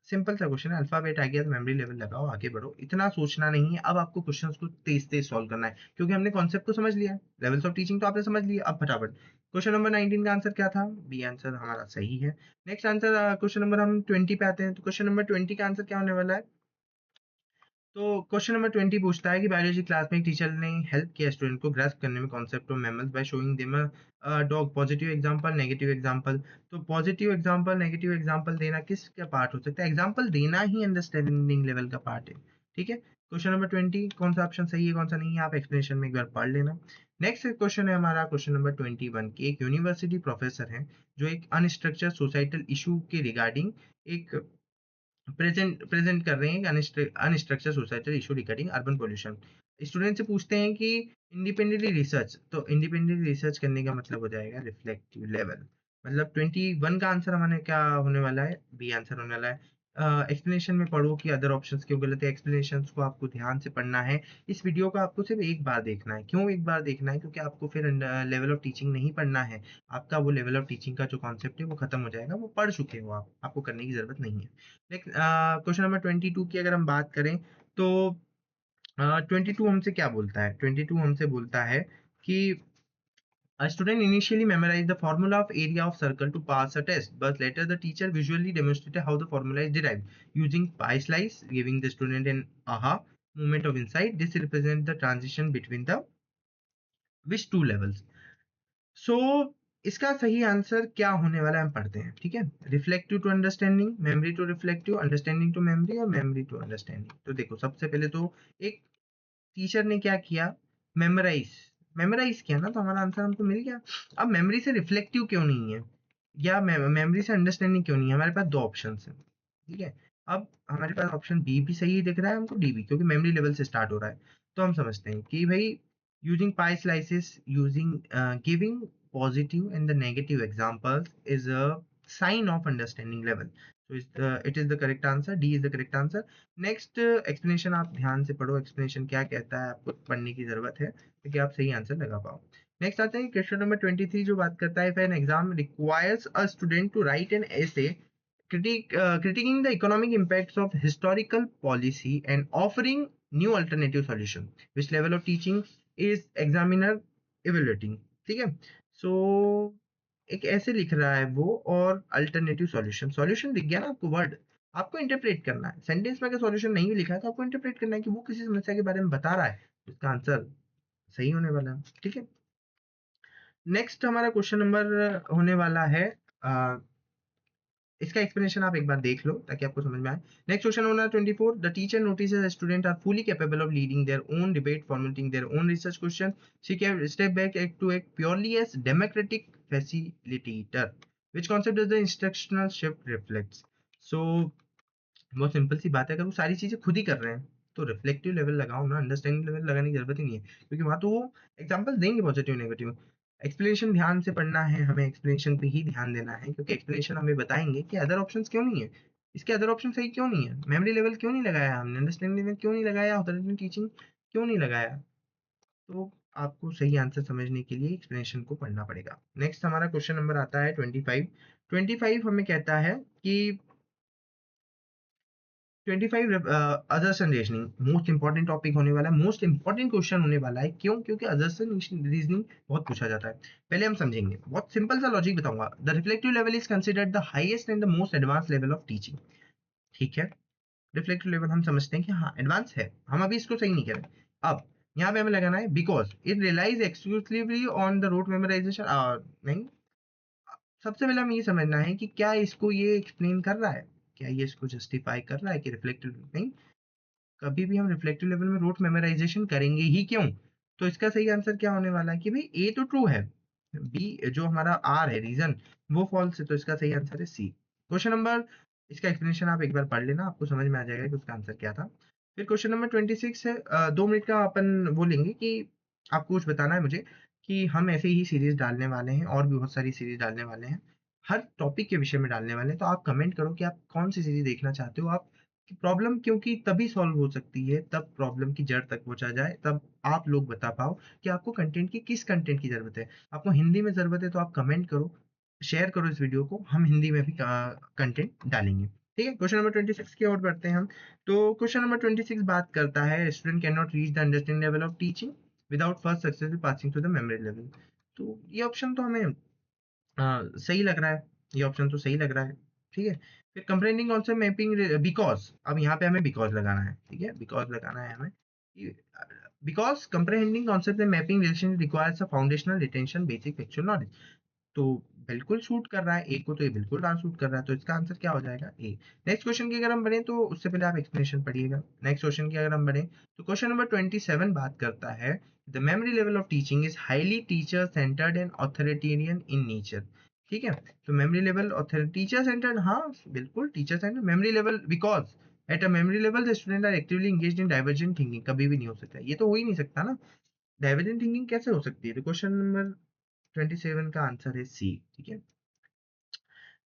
A: सिंपल सा क्वेश्चन है, अल्फाबेट आ गया तो मेमोरी लेवल लगाओ, आगे बढ़ो, इतना सोचना नहीं है। अब आपको क्वेश्चंस को तेज तेज सॉल्व करना है, क्योंकि हमने कॉन्सेप्ट को समझ लिया है, लेवल्स ऑफ टीचिंग तो आपने समझ लिया। अब फटाफट क्वेश्चन नंबर 19 का आंसर क्या था? बी आंसर हमारा सही है। नेक्स्ट आंसर, क्वेश्चन नंबर हम 20 पे आते हैं। तो क्वेश्चन नंबर 20 का आंसर क्या होने वाला है? तो क्वेश्चन नंबर 20 पूछता है कि बायोलॉजी क्लास में एक टीचर ने हेल्प किया स्टूडेंट को ग्रास्प करने में concept of mammals by showing them a dog. Positive example, negative example. तो पॉजिटिव एग्जांपल, नेगेटिव एग्जांपल देना किसका पार्ट हो सकता है? एग्जांपल देना ही अंडरस्टैंडिंग लेवल का पार्ट है। ठीक है, क्वेश्चन नंबर 20 कौन सा ऑप्शन सही है कौन सा नहीं है, आप एक्सप्लेनेशन में एक बार पढ़ लेना। नेक्स्ट क्वेश्चन है हमारा क्वेश्चन नंबर 21 की। एक यूनिवर्सिटी प्रोफेसर है जो एक अनस्ट्रक्चर्ड सोसाइटल इशू के रिगार्डिंग एक प्रेजेंट कर रहे हैं, unstructured societal issue regarding urban pollution. Student से पूछते हैं कि इंडिपेंडेंटली रिसर्च, तो इंडिपेंडेंटली रिसर्च करने का मतलब हो जाएगा रिफ्लेक्टिव लेवल। मतलब 21 का आंसर हमारे क्या होने वाला है? बी आंसर होने वाला है। एक्सप्लेनेशन में पढ़ो कि अदर ऑप्शंस क्यों गलत है, एक्सप्लेनेशन को आपको ध्यान से पढ़ना है। इस वीडियो को आपको सिर्फ एक बार देखना है। क्यों एक बार देखना है? क्योंकि आपको फिर लेवल ऑफ टीचिंग नहीं पढ़ना है। आपका वो लेवल ऑफ टीचिंग का जो कॉन्सेप्ट है वो खत्म हो जाएगा, वो पढ़ चुके हो आप, आपको करने की जरूरत नहीं है। नेक्स्ट क्वेश्चन नंबर 22 की अगर हम बात करें, तो 22 हमसे क्या बोलता है? 22 हमसे बोलता है कि a student initially memorized the formula of area of circle to pass a test, but later the teacher visually demonstrated how the formula is derived using pi slice, giving the student an aha moment of insight. This represents the transition between the which two levels. सो इसका सही answer क्या होने वाला है हम पढ़ते हैं। ठीक है, reflective to understanding, memory to reflective, understanding to memory और मेमोरी टू अंडरस्टैंडिंग। तो देखो सबसे पहले तो एक टीचर ने क्या किया? मेमोराइज, मेमोराइज किया ना, तो हमारा आंसर हमको मिल गया। अब मेमोरी से रिफ्लेक्टिव क्यों नहीं है, या मेमोरी से अंडरस्टैंडिंग क्यों नहीं है? हमारे पास दो ऑप्शन है। ठीक है, अब हमारे पास ऑप्शन बी भी सही दिख रहा है हमको, डी भी, क्योंकि मेमोरी लेवल से स्टार्ट हो रहा है। तो हम समझते हैं कि भाई using pi slices, using giving positive and the negative examples is a sign of understanding level. So it is the correct answer, D is the correct answer. Next explanation आप ध्यान से पढ़ो, explanation क्या कहता है आपको पढ़ने की जरूरत है ताकि आप सही आंसर लगा पाओ। नेक्स्ट आते हैं क्वेश्चन नंबर 23 जो बात करता है, if an exam requires a student to write an essay critiquing the economic impacts of historical policy and offering new alternative solution, which level of teaching is examiner evaluating? ठीक है, सो एक ऐसे लिख रहा है वो, और अल्टरनेटिव सॉल्यूशन, सॉल्यूशन दिख गया ना आपको, वर्ड आपको इंटरप्रेट करना है। सेंटेंस में अगर सॉल्यूशन नहीं भी लिखा है तो आपको इंटरप्रेट करना है कि वो किसी समस्या के बारे में बता रहा है, उसका आंसर सही होने वाला है। ठीक है, नेक्स्ट हमारा क्वेश्चन नंबर होने वाला है, इसका एक्सप्लेनेशन आप एक बार देख लो ताकि आपको समझ में आए। नेक्स्ट क्वेश्चन होना 24, the teacher notices student are fully capable of leading their own debate, formulating their own research question, she can step back to act purely as democratic facilitator, which concept does the instructional shift reflects? So बहुत simple सी बात है, अगर वो सारी चीजें खुद ही कर रहे हैं तो रिफ्लेक्टिव लेवल लगाओ ना, अंडरस्टैंडिंग लेवल लगाने की जरूरत ही नहीं है, क्योंकि वहां तो वो एग्जांपल देंगे पॉजिटिव नेगेटिव। एक्सप्लेनेशन ध्यान से पढ़ना है, हमें एक्सप्लेनेशन पे ही ध्यान देना है, क्योंकि एक्सप्लेनेशन हमें बताएंगे कि अदर ऑप्शंस क्यों नहीं है, इसके अदर ऑप्शन सही क्यों नहीं है, मेमोरी लेवल क्यों नहीं लगाया हमने, अंडरस्टैंडिंग लेवल क्यों नहीं लगाया, ऑथोरिटी टीचिंग क्यों नहीं लगाया। तो आपको सही आंसर समझने के लिए एक्सप्लेनेशन को पढ़ना पड़ेगा। नेक्स्ट हमारा क्वेश्चन नंबर आता है 25। 25 हमें कहता है कि 25 अजर्सन रीजनिंग मोस्ट इंपॉर्टेंट टॉपिक होने वाला है, मोस्ट इंपॉर्टेंट क्वेश्चन होने वाला है। क्यों? क्योंकि अजर्सन रीजनिंग बहुत पूछा जाता है। पहले हम समझेंगे, बहुत सिंपल सा लॉजिक बताऊंगा। The reflective level is considered the highest and the most advance level of teaching. ठीक है, रिफ्लेक्टिव लेवल हम समझते हैं कि हाँ एडवांस है, हम अभी इसको सही नहीं कर रहे। अब यहाँ पे हमें लगाना है because it relies exclusively on the rote memorization. नहीं, सबसे पहले हमें ये समझना है कि क्या इसको ये एक्सप्लेन कर रहा है, क्या ये इसको जस्टिफाई कर रहा है कि रिफ्लेक्टिव नहीं, कभी भी हम रिफ्लेक्टिव लेवल में रोट मेमोराइजेशन करेंगे ही क्यों? तो इसका सही आंसर क्या होने वाला है कि भाई ए तो ट्रू है, बी जो हमारा आर है रीजन वो फॉल्स है, तो इसका सही आंसर है सी। क्वेश्चन नंबर, इसका एक्सप्लेनेशन आप एक बार पढ़ लेना, आपको समझ में आ जाएगा कि उसका आंसर क्या था। फिर क्वेश्चन नंबर 26 है, 2 मिनट का अपन वो लेंगे कि आपको कुछ बताना है मुझे कि हम ऐसे ही सीरीज डालने वाले हैं और भी बहुत सारी सीरीज डालने वाले हैं, हर टॉपिक के विषय में डालने वाले हैं। तो आप कमेंट करो कि आप कौन सी सीरीज देखना चाहते हो, आप प्रॉब्लम क्योंकि तभी सॉल्व हो सकती है, तब प्रॉब्लम की जड़ तक पहुँचा जाए, तब आप लोग बता पाओ कि आपको कंटेंट की किस कंटेंट की ज़रूरत है। आपको हिंदी में ज़रूरत है तो आप कमेंट करो, शेयर करो इस वीडियो को, हम हिंदी में भी कंटेंट डालेंगे। ठीक है? क्वेश्चन नंबर 26 की ओर बढ़ते हैं हम। तो क्वेश्चन नंबर 26 बात करता है student can not reach the understanding level of teaching without first successfully passing to the memory level. तो ये ऑप्शन तो हमें सही लग रहा है, ये ऑप्शन तो सही लग रहा है, ठीक है। फिर कंप्रेहेंडिंग आल्सो मैपिंग बिकॉज़, अब यहाँ पे हमें बिकॉज़ लगाना है, ठीक है, बिकॉज़ लगाना है हमें कि because comprehending concept and mapping relation requires a foundational retention basic factual knowledge. तो बिल्कुल सूट कर रहा है, ए को तो ये बिल्कुल सूट कर रहा है, तो इसका आंसर क्या हो जाएगा? ए। नेक्स्ट क्वेश्चन की अगर हम बढ़ें तो उससे पहले आप एक्सप्लेनेशन पढ़िएगा। नेक्स्ट क्वेश्चन की अगर हम बढ़ें तो क्वेश्चन नंबर 27 बात करता है the memory level of teaching is highly teacher centred and authoritarian in nature. ठीक है, तो मेमोरी लेवल टीचर सेंटर्ड, हाँ बिल्कुल teacher centred. Memory level because at a memory level the student are actively engaged in divergent thinking, कभी भी नहीं हो सकता, ये तो हो ही नहीं सकता ना। डाइवर्जेंट थिंकिंग कैसे हो सकती है? तो क्वेश्चन नंबर 27 का आंसर है सी। ठीक है,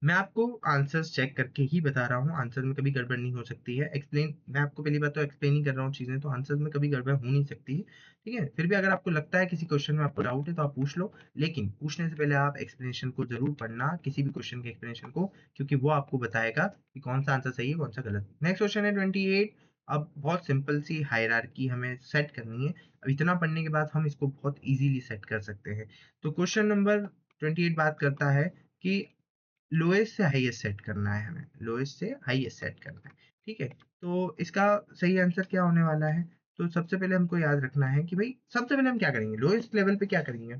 A: मैं आपको आंसर्स चेक करके ही बता रहा हूँ, आंसर में कभी गड़बड़ नहीं हो सकती है। एक्सप्लेन, मैं आपको पहली बात तो एक्सप्लेन ही कर रहा हूँ चीज़ें, तो आंसर में कभी गड़बड़ हो नहीं सकती है। ठीक है, फिर भी अगर आपको लगता है किसी क्वेश्चन में आपको डाउट है तो आप पूछ लो, लेकिन पूछने से पहले आप एक्सप्लेनेशन को जरूर पढ़ना, किसी भी क्वेश्चन के एक्सप्लेनेशन को, क्योंकि वो आपको बताएगा कि कौन सा आंसर सही है कौन सा गलत। नेक्स्ट क्वेश्चन है 28। अब बहुत सिंपल सी हायरार्की हमें सेट करनी है। अब इतना पढ़ने के बाद हम इसको बहुत इजीली सेट कर सकते हैं। तो क्वेश्चन नंबर 28 बात करता है कि लोएस्ट से हाईएस्ट सेट करना है हमें, लोएस्ट से हाईएस्ट सेट करना है। ठीक है, तो इसका सही आंसर क्या होने वाला है? तो सबसे पहले हमको याद रखना है कि भाई सबसे पहले हम क्या करेंगे, लोएस्ट लेवल पे क्या करेंगे?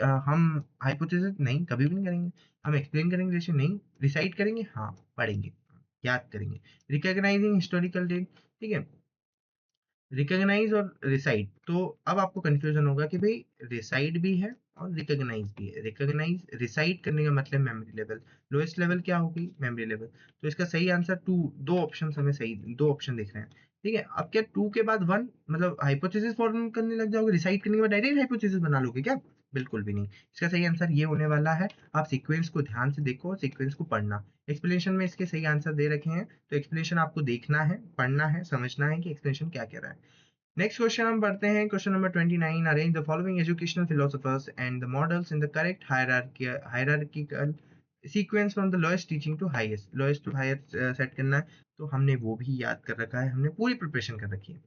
A: हम हाइपोथेसिस नहीं, कभी भी नहीं करेंगे। हम एक्सप्लेन करेंगे रिलेशन नहीं, रिसाइट करेंगे, हाँ पढ़ेंगे, याद करेंगे। रिकॉग्नाइजिंग हिस्टोरिकल डेट, ठीक है, रिकॉग्नाइज और रिसाइट, तो अब आपको कंफ्यूजन होगा कि भाई रिसाइट भी है और रिकॉग्नाइज भी है। रिकॉग्नाइज रिसाइट करने का मतलब मेमोरी लेवल, लोएस्ट लेवल क्या होगी? Memory level. तो इसका सही आंसर टू, दो ऑप्शन हमें सही, दो ऑप्शन दिख रहे हैं। ठीक है, अब क्या टू के बाद वन मतलब हाइपोथेसिस फॉर्म करने लग जाओगे? रिसाइट करने के बाद डायरेक्ट हाइपोथेसिस बना लोगे क्या? बिल्कुल भी नहीं। इसका सही आंसर ये होने वाला है, आप सीक्वेंस को ध्यान से देखो और सीक्वेंस को पढ़ना। एक्सप्लेनेशन में इसके सही आंसर दे रखे हैं, तो एक्सप्लेनेशन आपको देखना है, पढ़ना है, समझना है कि एक्सप्लेनेशन क्या कह रहा है। नेक्स्ट क्वेश्चन हम पढ़ते हैं, question number 29। Arrange the following educational philosophers and the models in the correct hierarchical sequence from the lowest teaching to highest, lowest to highest set करना है। तो हमने वो भी याद कर रखा है, हमने पूरी प्रिपरेशन कर रखी है,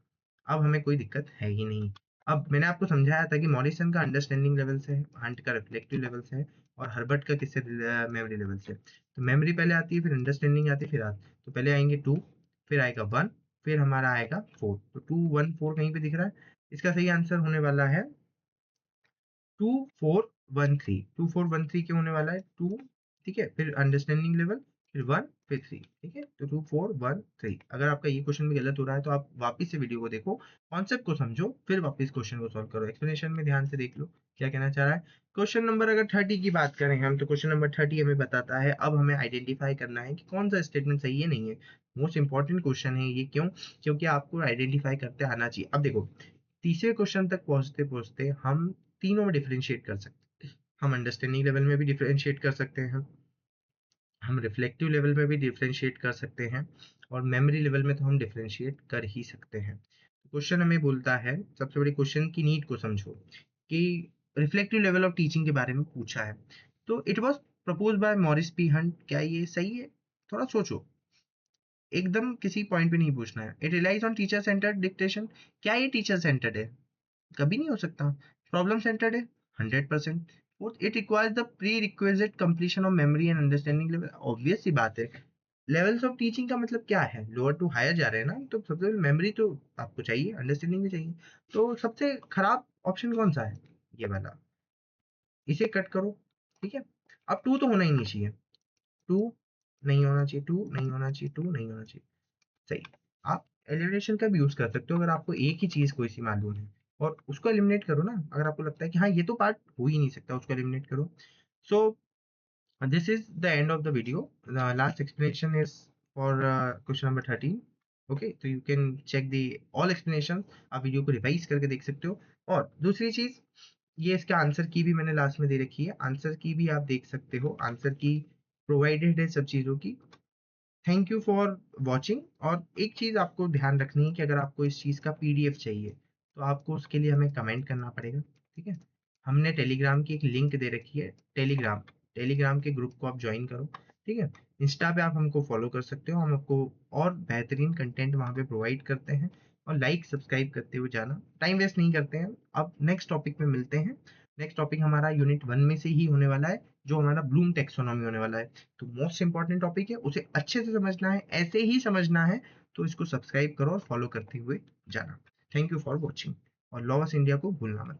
A: अब हमें कोई दिक्कत है ही नहीं। अब मैंने आपको समझाया था कि मॉरिसन का अंडरस्टैंडिंग लेवल से है, हंट का रिफ्लेक्टिव लेवल से है, और हर्बर्ट का किससे? मेमोरी लेवल से। तो मेमोरी पहले आती है, फिर अंडरस्टैंडिंग आती है, फिर आती, तो पहले आएंगे टू, फिर आएगा वन, फिर हमारा आएगा फोर। तो टू वन फोर कहीं पे दिख रहा है, इसका सही आंसर होने वाला है 2413। 2413 क्यों होने वाला है? टू, ठीक है, फिर अंडरस्टैंडिंग लेवल, फिर वन, फिर थ्री। ठीक है, तो 2413। अगर आपका ये क्वेश्चन भी गलत हो रहा है तो आप वापस से वीडियो को देखो, कॉन्सेप्ट को समझो, फिर वापस क्वेश्चन को सॉल्व करो, एक्सप्लेनेशन में ध्यान से देख लो क्या कहना चाह रहा है। क्वेश्चन नंबर अगर 30 की बात करें हम, तो क्वेश्चन नंबर 30 हमें बताता है, अब हमें आइडेंटिफाई करना है कि कौन सा स्टेटमेंट सही है नहीं है। मोस्ट इंपॉर्टेंट क्वेश्चन है ये, क्यों? क्योंकि आपको आइडेंटिफाई करते आना चाहिए। अब देखो, तीसरे क्वेश्चन तक पहुंचते पहुंचते हम तीनों में डिफरेंशिएट कर सकते हैं। हम अंडरस्टैंडिंग लेवल में भी डिफरेंशिएट कर सकते हैं, हम रिफ्लेक्टिव लेवल में भी डिफरेंशिएट कर सकते हैं, और मेमोरी लेवल में तो हम डिफरेंशिएट कर ही सकते हैं। क्वेश्चन हमें बोलता है, सबसे बड़ी क्वेश्चन की नीड को समझो, कि रिफ्लेक्टिव लेवल ऑफ टीचिंग के बारे में पूछा है। तो it was propose by Morris P Hunt, क्या ये सही है? थोड़ा सोचो, एकदम किसी पॉइंट पे नहीं पूछना है। It relies on teacher centred dictation, क्या ये टीचर सेंटर्ड है? कभी नहीं हो सकता। प्रॉब्लम सेंटर्ड है? 100%। Fourth, it requires the prerequisite completion of memory and understanding level, obvious सी बात है। लेवल्स ऑफ टीचिंग का मतलब क्या है? लोअर टू हायर जा रहे हैं ना, तो सबसे पहले मेमोरी तो आपको चाहिए, अंडरस्टैंडिंग भी चाहिए। तो सबसे खराब ऑप्शन कौन सा है? ये वाला, इसे कट करो। ठीक है, अब टू तो होना ही नहीं चाहिए, टू नहीं होना चाहिए, टू नहीं होना चाहिए, टू नहीं होना चाहिए। सही। आप एलिमिनेशन का भी यूज कर सकते हो, अगर आपको एक ही चीज कोई सी मालूम है, और उसको एलिमिनेट करो ना। अगर आपको लगता है कि हाँ ये तो पार्ट हो ही नहीं सकता, उसको एलिमिनेट करो। सो this is the end of the video. The last explanation is for question number 13. Okay, so you can check the all explanation, आप वीडियो को रिवाइज करके देख सकते हो। और दूसरी चीज, ये इसका आंसर की भी मैंने लास्ट में दे रखी है, आंसर की भी आप देख सकते हो, आंसर की प्रोवाइडेड है सब चीजों की। Thank you for watching. और एक चीज़ आपको ध्यान रखनी है कि अगर आपको इस चीज़ का पीडीएफ चाहिए, तो आपको उसके लिए हमें कमेंट करना पड़ेगा, ठीक है? हमने टेलीग्राम की एक लिंक दे रखी है, टेलीग्राम, टेलीग्राम के ग्रुप को आप जॉइन करो, ठीक है? इंस्टा पे आप हमको फॉलो कर सकते हो, हम आपको और बेहतरीन कंटेंट वहाँ पे प्रोवाइड करते हैं। और लाइक, सब्सक्राइब करते हुए जाना, टाइम वेस्ट नहीं करते हैं। अब नेक्स्ट टॉपिक पे मिलते हैं। नेक्स्ट टॉपिक हमारा यूनिट 1 में से ही होने वाला है, जो हमारा ब्लूम टैक्सोनॉमी होने वाला है। तो मोस्ट इंपॉर्टेंट टॉपिक है, उसे अच्छे से समझना है, ऐसे ही समझना है। तो इसको सब्सक्राइब करो और फॉलो करते हुए जाना। Thank you for watching. और लॉ ऑफ इंडिया को भूलना मत।